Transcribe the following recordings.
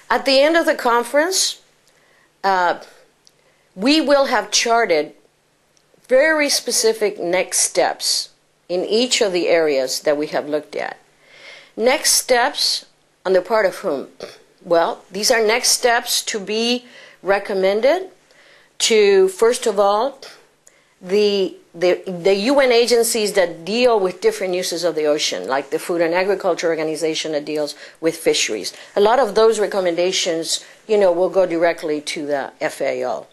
At the end of the conference, we will have charted very specific next steps in each of the areas that we have looked at. Next steps on the part of whom? Well, these are next steps to be recommended to, first of all, the UN agencies that deal with different uses of the ocean, like the Food and Agriculture Organization that deals with fisheries. A lot of those recommendations, will go directly to the FAO.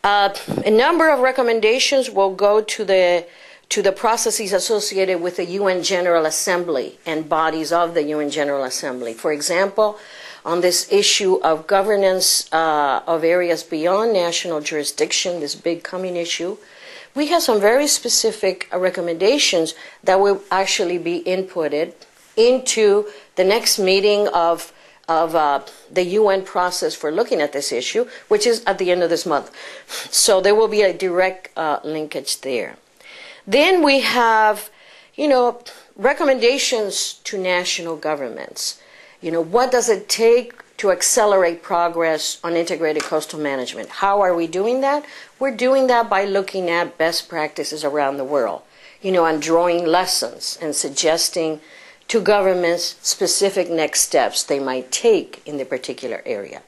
A number of recommendations will go to the processes associated with the UN General Assembly and bodies of the UN General Assembly. For example, on this issue of governance of areas beyond national jurisdiction, this big coming issue, we have some very specific recommendations that will actually be inputted into the next meeting of the UN process for looking at this issue, which is at the end of this month. So there will be a direct linkage there. Then we have, recommendations to national governments. What does it take to accelerate progress on integrated coastal management? How are we doing that? We're doing that by looking at best practices around the world, and drawing lessons and suggesting to governments specific next steps they might take in the particular area.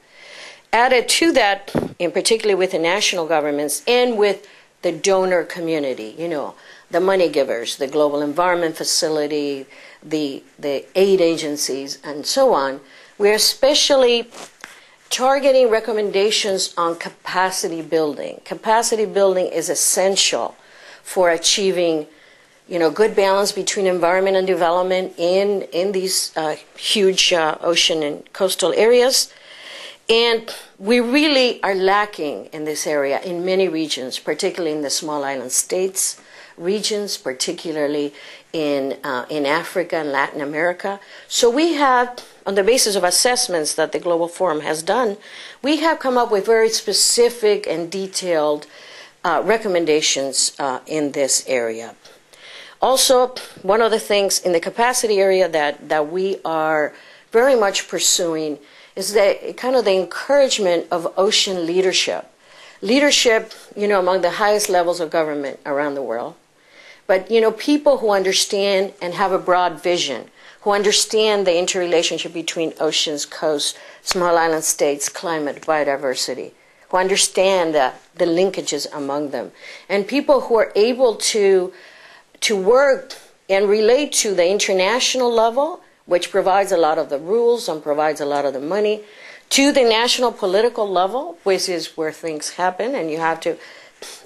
Added to that, in particular with the national governments and with the donor community, the money givers, the Global Environment Facility, the aid agencies, and so on, we're especially targeting recommendations on capacity building. Capacity building is essential for achieving, good balance between environment and development in these huge ocean and coastal areas. And we really are lacking in this area in many regions, particularly in the small island states regions, particularly in Africa and Latin America. So we have, on the basis of assessments that the Global Forum has done, we have come up with very specific and detailed recommendations in this area. Also, one of the things in the capacity area that we are very much pursuing is the encouragement of ocean leadership. Leadership, among the highest levels of government around the world. But, people who understand and have a broad vision, who understand the interrelationship between oceans, coasts, small island states, climate, biodiversity, who understand the linkages among them. And people who are able to work and relate to the international level, which provides a lot of the rules and provides a lot of the money, to the national political level, which is where things happen, and you have to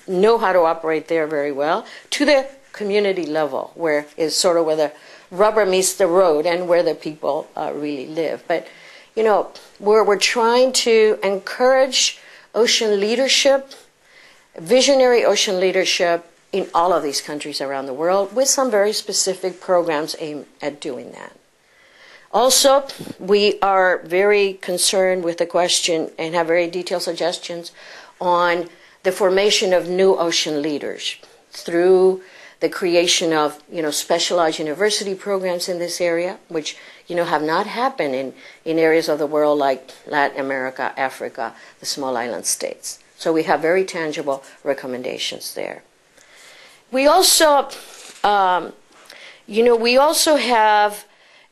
know how to operate there very well, to the community level, where is sort of where the rubber meets the road and where the people really live. But, we're trying to encourage ocean leadership, visionary ocean leadership in all of these countries around the world, with some very specific programs aimed at doing that. Also, we are very concerned with the question and have very detailed suggestions on the formation of new ocean leaders through the creation of, specialized university programs in this area, which, have not happened in areas of the world like Latin America, Africa, the small island states. So we have very tangible recommendations there. We also, we also have,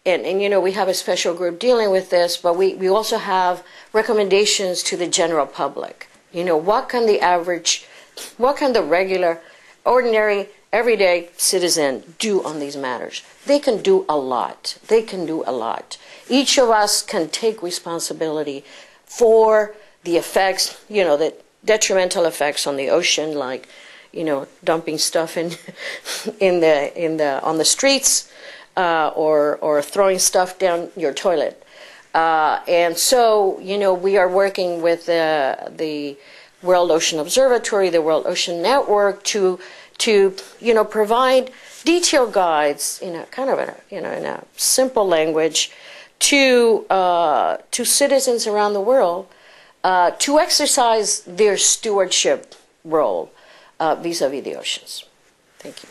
and we have a special group dealing with this, but we also have recommendations to the general public. What can the regular, ordinary, everyday citizen do on these matters? They can do a lot. They can do a lot. Each of us can take responsibility for the effects, the detrimental effects on the ocean, like, dumping stuff on the streets, or throwing stuff down your toilet. And so, we are working with the World Ocean Observatory, the World Ocean Network, to provide detailed guides in a kind of in a simple language to citizens around the world to exercise their stewardship role vis-a-vis the oceans. Thank you.